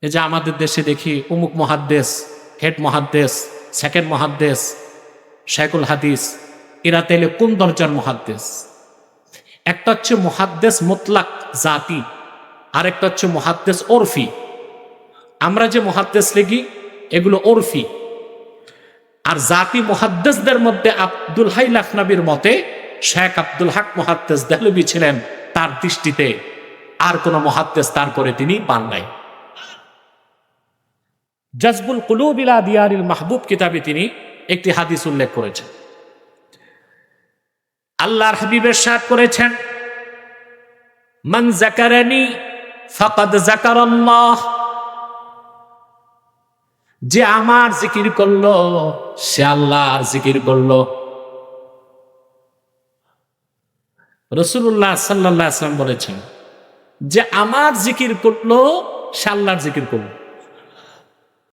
এই যে আমাদের দেশে দেখি অমুক মুহাদ্দিস, হেড মুহাদ্দিস, সেকেন্ড মুহাদ্দিস, শাইখুল হাদিস, এরা তাইলে কোন দরজার মুহাদ্দিস? একটা হচ্ছে মুহাদ্দিস মুতলাক জাতি, আরেকটা হচ্ছে মুহাদ্দিস ওরফি। আমরা যে মুহাদ্দিস লিখি এগুলো ওরফি। আর জাতি মুহাদ্দিসদের মধ্যে আব্দুল হাই লাখনবীর মতে শেখ আব্দুল হক মুহাদ্দিস দেহলভী ছিলেন তার দৃষ্টিতে, আর কোন মুহাদ্দিস তারপরে তিনি পান নাই। জাজবুল কুলুব ইলা দিয়ারিল মাহবুব কিতাবে তিনি একটি হাদিস উল্লেখ করেছেন। আল্লাহর হাবিব ইরশাদ করেছেন, মান যাকারানি ফাকাদ যাকারাল্লাহ, যে আমার জিকির করলো সে আল্লাহর জিকির করলো। রাসূলুল্লাহ সাল্লাল্লাহু আলাইহি ওয়াসাল্লাম বলেছেন যে আমার জিকির করলো সে আল্লাহর জিকির করলো।